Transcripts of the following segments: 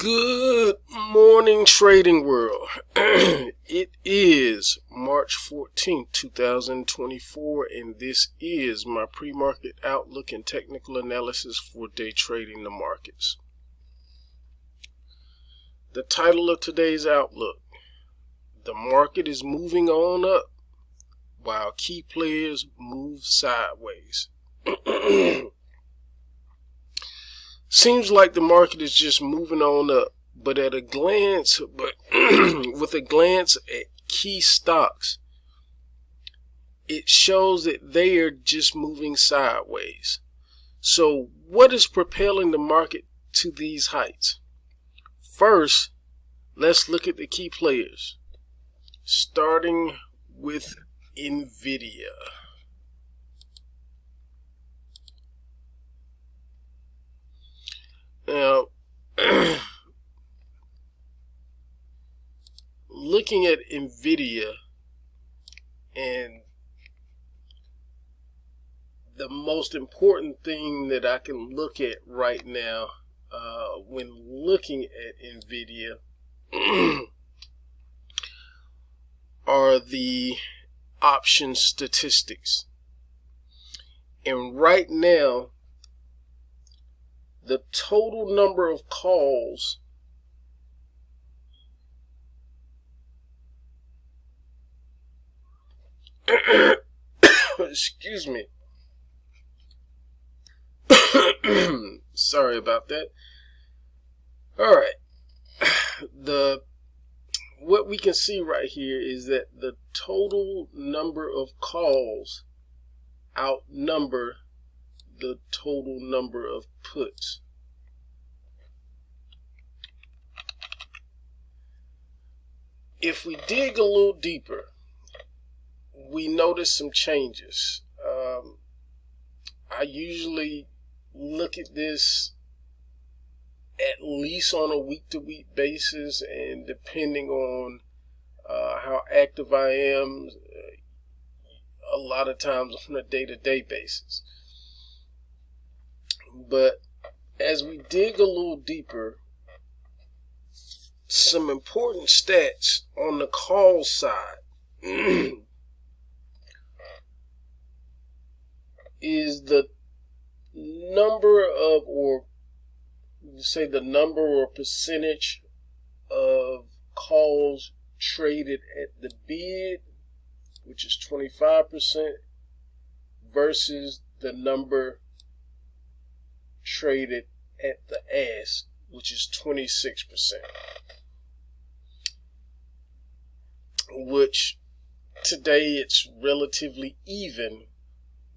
Good morning, trading world. It is March 14th, 2024, and this is my pre-market outlook and technical analysis for day trading the markets. The title of today's outlook: the market is moving on up while key players move sideways. Seems like the market is just moving on up, but with a glance at key stocks, it shows that they are just moving sideways. So what is propelling the market to these heights? First, let's look at the key players, starting with NVIDIA. Now, looking at NVIDIA, and the most important thing that I can look at right now when looking at NVIDIA are the option statistics. And right now, the total number of calls excuse me. Sorry about that. All right. What we can see right here is that the total number of calls outnumber the total number of puts. If we dig a little deeper, we notice some changes. I usually look at this at least on a week-to-week basis, and depending on how active I am, a lot of times on a day-to-day basis. But as we dig a little deeper, some important stats on the call side is the number of, or say the number or percentage of calls traded at the bid, which is 25%, versus the number traded at the ask, which is 26%, which today it's relatively even,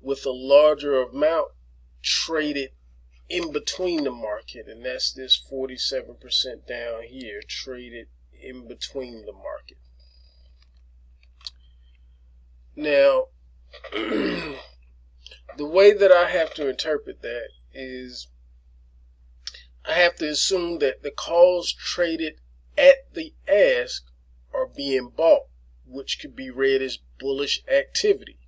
with a larger amount traded in between the market, and that's this 47% down here, traded in between the market. Now, the way that I have to interpret that is I have to assume that the calls traded at the ask are being bought, which could be read as bullish activity.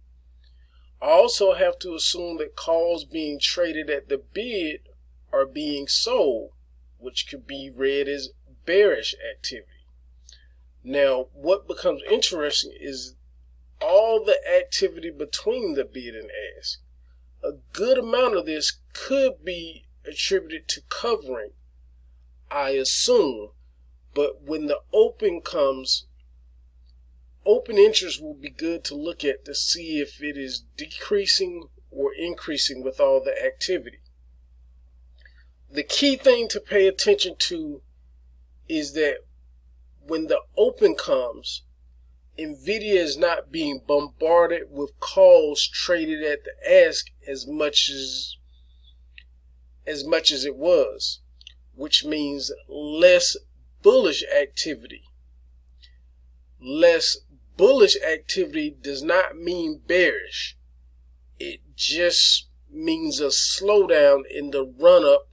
I also have to assume that calls being traded at the bid are being sold, which could be read as bearish activity. Now, what becomes interesting is all the activity between the bid and ask. A good amount of this could be attributed to covering, I assume, but when the open comes, open interest will be good to look at to see if it is decreasing or increasing with all the activity. The key thing to pay attention to is that when the open comes, NVIDIA is not being bombarded with calls traded at the ask as much as it was, which means less bullish activity. Less bullish activity does not mean bearish. It just means a slowdown in the run-up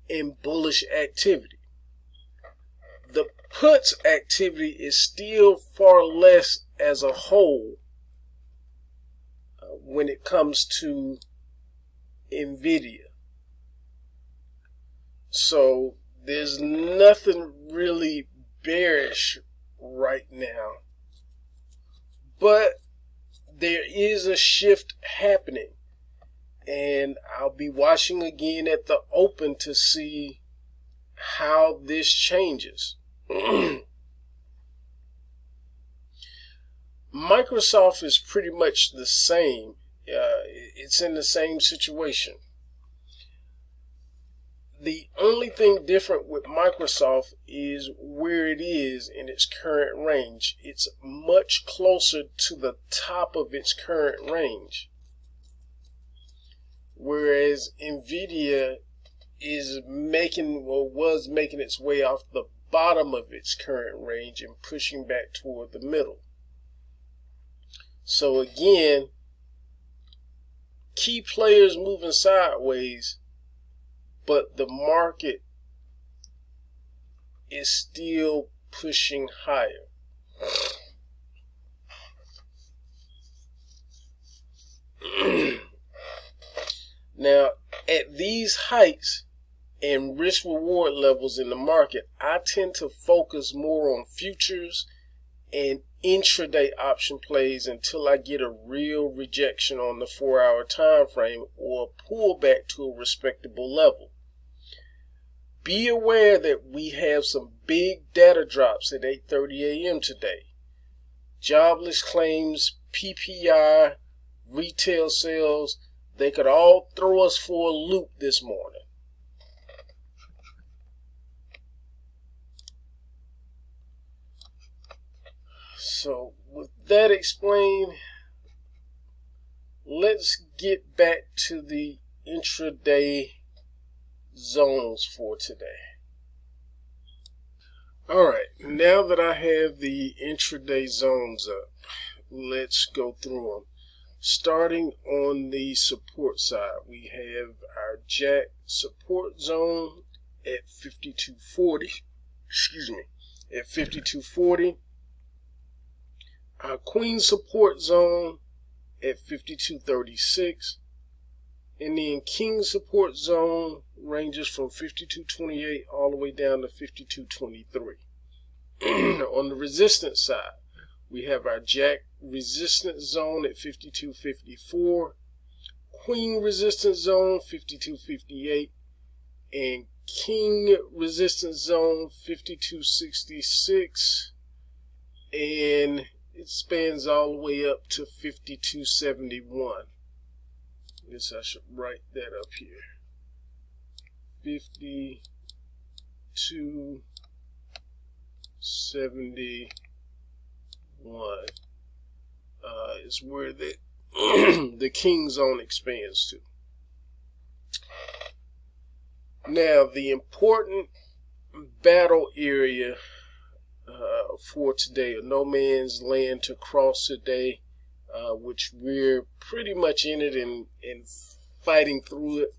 in bullish activity. The puts activity is still far less as a whole when it comes to NVIDIA. So there's nothing really bearish right now, but there is a shift happening, and I'll be watching again at the open to see how this changes. Microsoft is pretty much the same. It's in the same situation. The only thing different with Microsoft is where it is in its current range. It's much closer to the top of its current range, whereas NVIDIA is making, or was making, its way off the bottom of its current range and pushing back toward the middle. So again, key players moving sideways, but the market is still pushing higher. Now, at these heights and risk reward levels in the market, I tend to focus more on futures and intraday option plays until I get a real rejection on the 4-hour time frame or a pullback to a respectable level. Be aware that we have some big data drops at 8:30 a.m. today. Jobless claims, PPI, retail sales, they could all throw us for a loop this morning. So with that explained, let's get back to the intraday zones for today. Alright, now that I have the intraday zones up, let's go through them. Starting on the support side, we have our Jack support zone at 5240. At 5240. Our Queen support zone at 5236. And then King support zone ranges from 5228 all the way down to 5223. On the resistance side, we have our Jack resistance zone at 5254, Queen resistance zone 5258, and King resistance zone 5266, and it spans all the way up to 5271. I guess I should write that up here. 5271 is where the the King zone expands to. Now, the important battle area for today, a no man's land to cross today, which we're pretty much in it and fighting through it,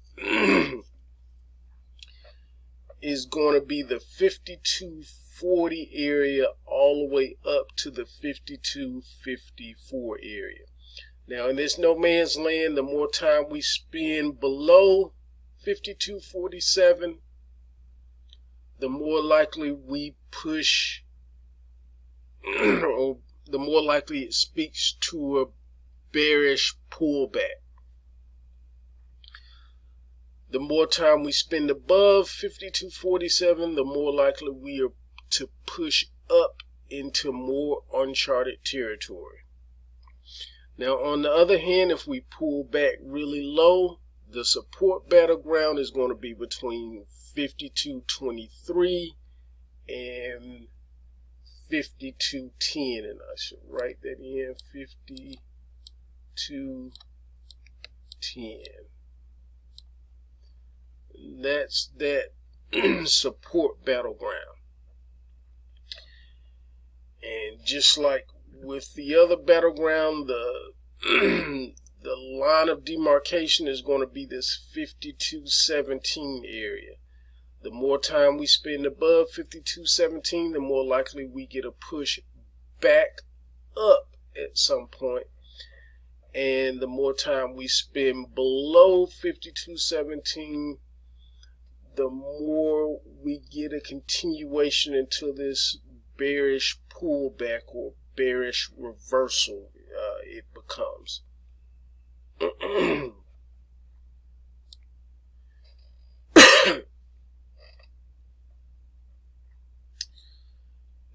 is going to be the 5240 area all the way up to the 5254 area. Now, in this no man's land, the more time we spend below 5247, the more likely we push, or the more likely it speaks to a bearish pullback. The more time we spend above 5247, the more likely we are to push up into more uncharted territory. Now, on the other hand, if we pull back really low, the support battleground is going to be between 5223 and 5210, and I should write that in, 5210. That's that support battleground. And just like with the other battleground, the the line of demarcation is going to be this 5217 area. The more time we spend above 5217, the more likely we get a push back up at some point. And the more time we spend below 5217, the more we get a continuation into this bearish pullback or bearish reversal it becomes.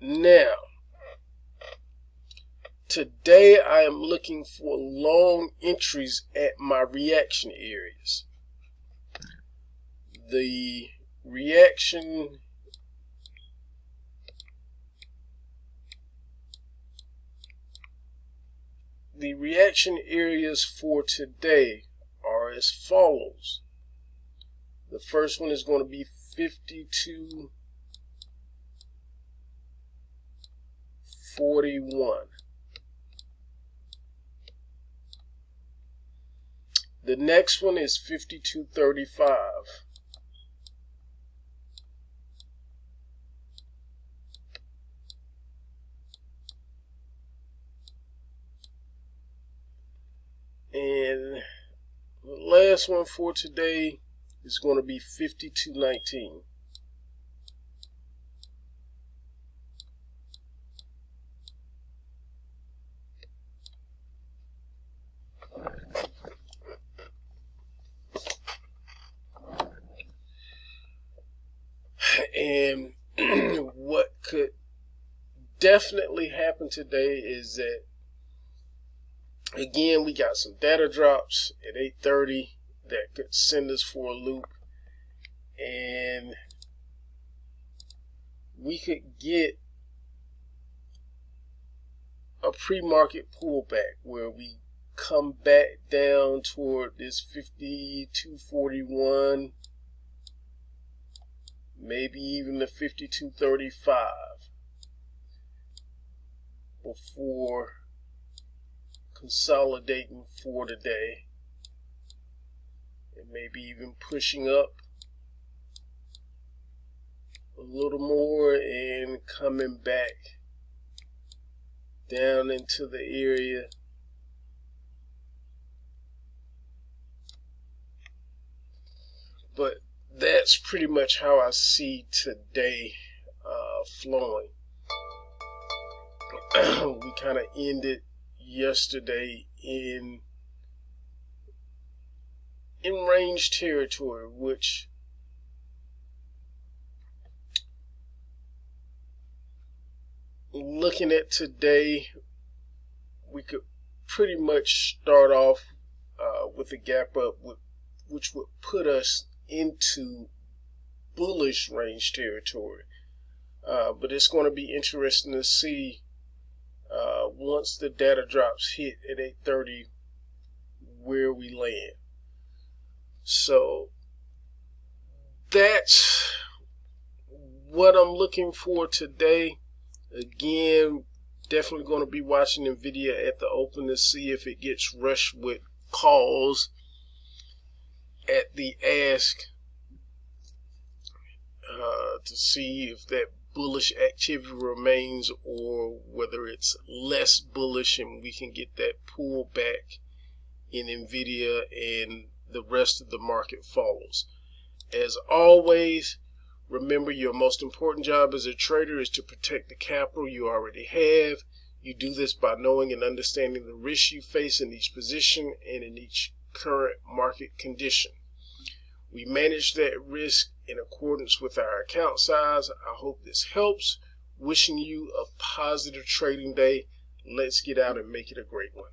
Now, today I am looking for long entries at my reaction areas. The reaction areas for today are as follows. The first one is going to be 52.41. The next one is 52.35. And the last one for today is going to be 52.19. And what could definitely happen today is that, again, we got some data drops at 8:30 that could send us for a loop, and we could get a pre-market pullback where we come back down toward this 52.41, maybe even the 52.35 before consolidating for today, and maybe even pushing up a little more and coming back down into the area but that's pretty much how I see today flowing. We kind of ended yesterday in range territory, which looking at today, we could pretty much start off with a gap up, which would put us into bullish range territory. But it's going to be interesting to see once the data drops hit at 8:30 where we land. So that's what I'm looking for today. Again, definitely going to be watching NVIDIA at the open to see if it gets rushed with calls at the ask to see if that bullish activity remains or whether it's less bullish and we can get that pullback in NVIDIA and the rest of the market follows. As always, remember, your most important job as a trader is to protect the capital you already have. You do this by knowing and understanding the risks you face in each position and in each current market condition. We manage that risk in accordance with our account size. I hope this helps. Wishing you a positive trading day. Let's get out and make it a great one.